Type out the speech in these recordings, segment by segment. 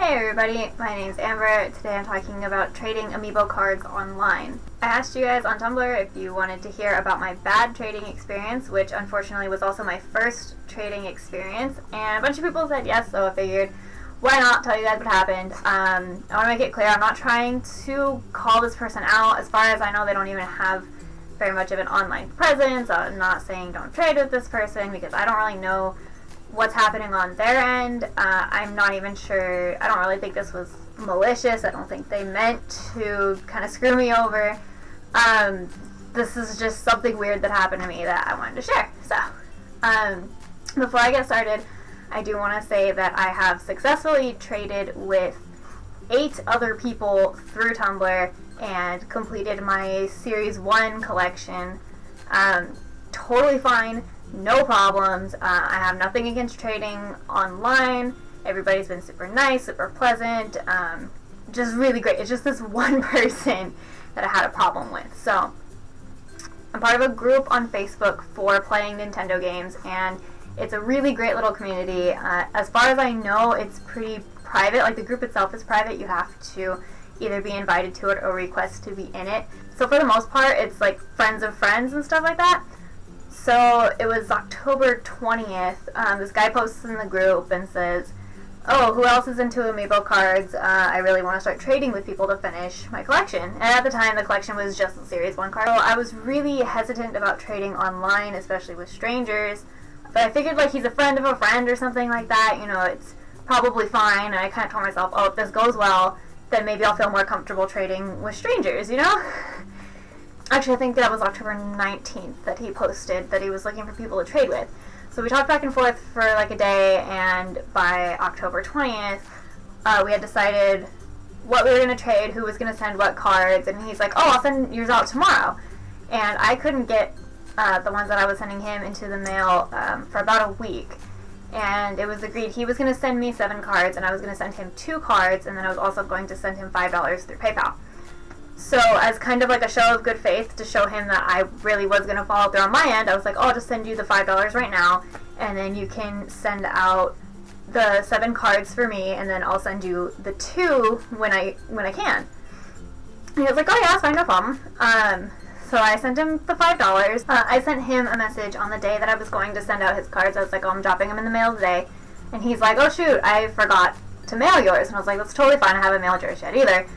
Hey everybody, my name's Amber. Today I'm talking about trading amiibo cards online. I asked you guys on Tumblr if you wanted to hear about my bad trading experience, which unfortunately was also my first trading experience, and a bunch of people said yes, so I figured why not tell you guys what happened. I want to make it clear I'm not trying to call this person out. As far as I know, they don't even have very much of an online presence. I'm not saying don't trade with this person because I don't really know what's happening on their end. I'm not even sure. I don't really think this was malicious. I don't think they meant to kind of screw me over. This is just something weird that happened to me that I wanted to share. So, before I get started, I do want to say that I have successfully traded with 8 other people through Tumblr and completed my Series 1 collection. Totally fine. No problems. I have nothing against trading online. Everybody's been super nice, super pleasant, just really great. It's just this one person that I had a problem with. So, I'm part of a group on Facebook for playing Nintendo games, and it's a really great little community. As far as I know, it's pretty private. Like, the group itself is private. You have to either be invited to it or request to be in it. So, for the most part, it's like friends of friends and stuff like that. So it was October 20th, this guy posts in the group and says, oh, who else is into amiibo cards? I really want to start trading with people to finish my collection. And at the time, the collection was just the Series 1 card. So I was really hesitant about trading online, especially with strangers. But I figured, like, he's a friend of a friend or something like that. You know, it's probably fine. And I kind of told myself, oh, if this goes well, then maybe I'll feel more comfortable trading with strangers, you know? Actually, I think that was October 19th that he posted that he was looking for people to trade with. So we talked back and forth for like a day, and by October 20th, we had decided what we were going to trade, who was going to send what cards, and he's like, oh, I'll send yours out tomorrow. And I couldn't get the ones that I was sending him into the mail for about a week. And it was agreed he was going to send me 7 cards, and I was going to send him 2 cards, and then I was also going to send him $5 through PayPal. So, as kind of like a show of good faith to show him that I really was going to follow through on my end, I was like, oh, I'll just send you the $5 right now, and then you can send out the 7 cards for me, and then I'll send you the 2 when I can. And he was like, oh yeah, that's fine, no problem. So I sent him the $5. I sent him a message on the day that I was going to send out his cards. I was like, oh, I'm dropping them in the mail today. And he's like, oh shoot, I forgot to mail yours. And I was like, that's totally fine, I haven't mailed yours yet either.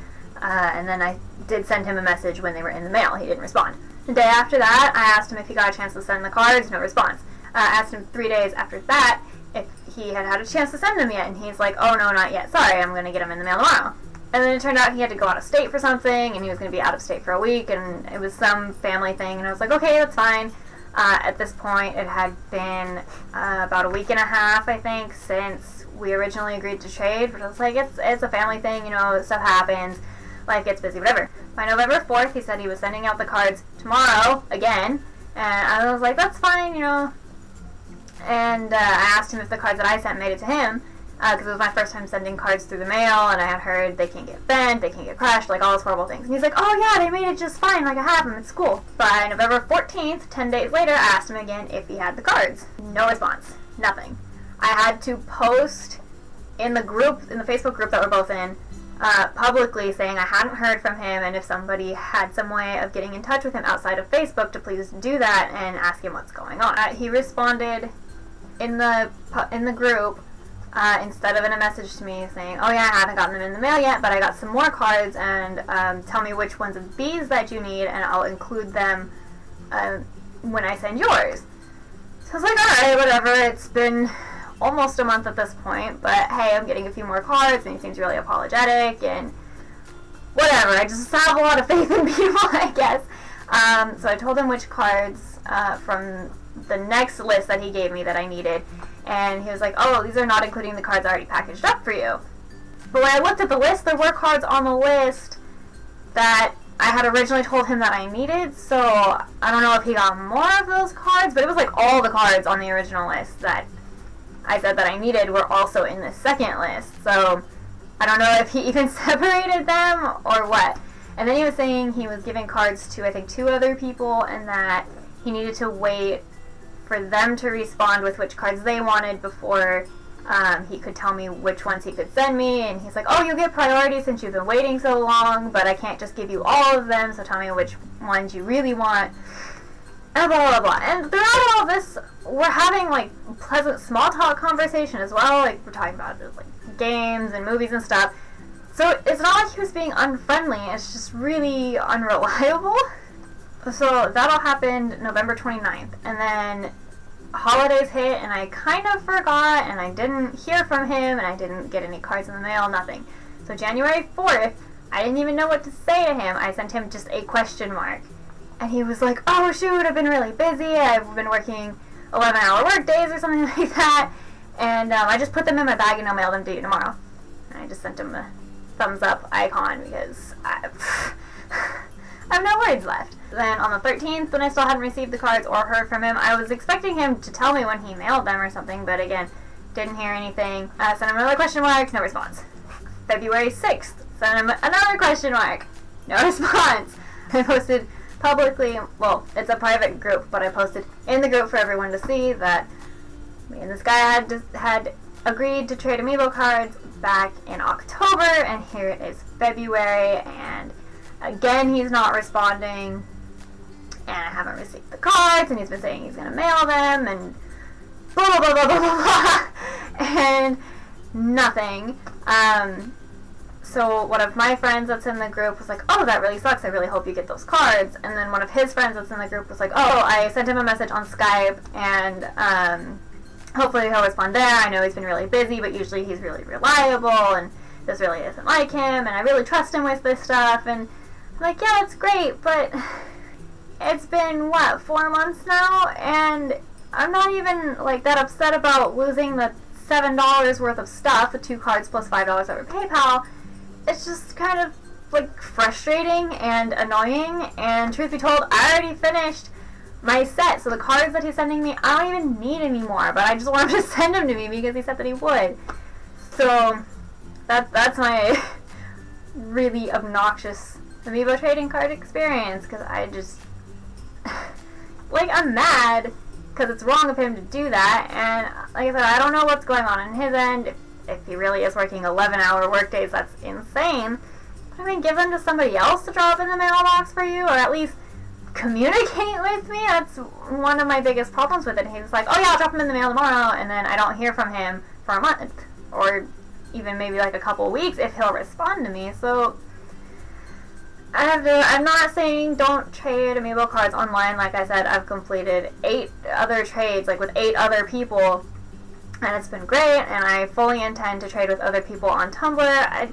And then I did send him a message when they were in the mail. He didn't respond. The day after that, I asked him if he got a chance to send the cards. No response. I asked him 3 days after that if he had had a chance to send them yet, and he's like, oh, no, not yet. Sorry, I'm going to get them in the mail tomorrow. And then it turned out he had to go out of state for something, and he was going to be out of state for a week, and it was some family thing, and I was like, okay, that's fine. At this point, it had been about a week and a half, I think, since we originally agreed to trade, but I was like, it's a family thing, you know, stuff happens. Like, it's busy, whatever. By November 4th, he said he was sending out the cards tomorrow, again, and I was like, that's fine, you know. And I asked him if the cards that I sent made it to him, because it was my first time sending cards through the mail, and I had heard they can't get bent, they can't get crushed, like all those horrible things. And he's like, oh yeah, they made it just fine, like I have them, it's cool. By November 14th, 10 days later, I asked him again if he had the cards. No response. Nothing. I had to post in the group, in the Facebook group that we're both in, publicly saying I hadn't heard from him, and if somebody had some way of getting in touch with him outside of Facebook to please do that and ask him what's going on. He responded in the group instead of in a message to me saying, oh yeah, I haven't gotten them in the mail yet, but I got some more cards, and tell me which ones of these that you need, and I'll include them when I send yours. So I was like, alright, whatever, it's been almost a month at this point, but hey, I'm getting a few more cards, and he seems really apologetic, and whatever, I just have a lot of faith in people, I guess. So I told him which cards from the next list that he gave me that I needed, and he was like, oh, these are not including the cards already packaged up for you. But when I looked at the list, there were cards on the list that I had originally told him that I needed, so I don't know if he got more of those cards, but it was like all the cards on the original list that I said that I needed were also in the second list, so I don't know if he even separated them or what. And then he was saying he was giving cards to, I think, 2 other people, and that he needed to wait for them to respond with which cards they wanted before He could tell me which ones he could send me, and he's like, oh, you'll get priority since you've been waiting so long, but I can't just give you all of them, so tell me which ones you really want, and blah, blah, blah. And throughout all this, we're having, like, pleasant small talk conversation as well. Like, we're talking about, like, games and movies and stuff. So it's not like he was being unfriendly, it's just really unreliable. So that all happened November 29th, and then holidays hit, and I kind of forgot, and I didn't hear from him, and I didn't get any cards in the mail, nothing. So January 4th, I didn't even know what to say to him. I sent him just a question mark. And he was like, oh shoot, I've been really busy, I've been working 11-hour work days or something like that, and I just put them in my bag and I'll mail them to you tomorrow. And I just sent him a thumbs up icon because I have no words left. Then on the 13th, when I still hadn't received the cards or heard from him, I was expecting him to tell me when he mailed them or something, but again, didn't hear anything. Sent him another question mark, no response. February 6th, sent him another question mark, no response. I posted publicly, well, it's a private group, but I posted in the group for everyone to see that me and this guy had agreed to trade amiibo cards back in October, and here it is February, and again he's not responding, and I haven't received the cards, and he's been saying he's going to mail them, and blah, blah, blah, blah, blah, blah, blah, and nothing. So one of my friends that's in the group was like, oh, that really sucks, I really hope you get those cards. And then one of his friends that's in the group was like, oh, I sent him a message on Skype, and hopefully he'll respond there. I know he's been really busy, but usually he's really reliable, and this really isn't like him, and I really trust him with this stuff. And I'm like, yeah, that's great, but it's been, what, 4 months now, and I'm not even, like, that upset about losing the $7 worth of stuff, the 2 cards plus $5 over PayPal. It's just kind of, like, frustrating and annoying, and truth be told, I already finished my set, so the cards that he's sending me, I don't even need anymore, but I just want him to send them to me because he said that he would. So, that's my really obnoxious amiibo trading card experience, because I just, like, I'm mad because it's wrong of him to do that, and like I said, I don't know what's going on his end. If he really is working 11-hour work days, that's insane. But I mean, give them to somebody else to drop in the mailbox for you, or at least communicate with me. That's one of my biggest problems with it. He's like, oh yeah, I'll drop him in the mail tomorrow, and then I don't hear from him for a month, or even maybe like a couple of weeks if he'll respond to me. So I'm not saying don't trade amiibo cards online. Like I said, I've completed 8 other trades, like with 8 other people, and it's been great, and I fully intend to trade with other people on Tumblr.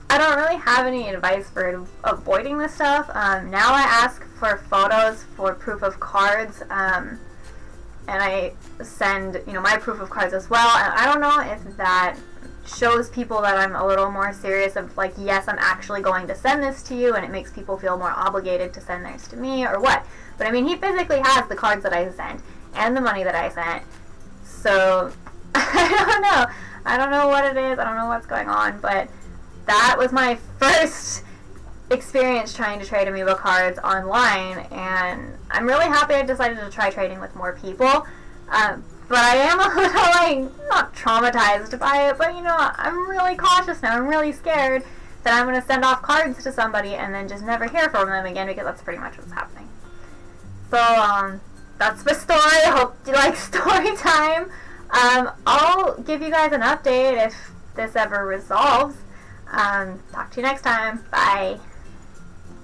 I don't really have any advice for avoiding this stuff. Now I ask for photos for proof of cards, and I send, my proof of cards as well, and I don't know if that shows people that I'm a little more serious of, like, yes, I'm actually going to send this to you, and it makes people feel more obligated to send theirs to me, or what. But I mean, he physically has the cards that I sent, and the money that I sent, so I don't know what it is, I don't know what's going on, but that was my first experience trying to trade amiibo cards online, and I'm really happy I decided to try trading with more people, but I am a little, like, not traumatized by it, but, I'm really cautious now. I'm really scared that I'm going to send off cards to somebody and then just never hear from them again, because that's pretty much what's happening. So, that's the story. I hope you like story time. I'll give you guys an update if this ever resolves. Talk to you next time. Bye.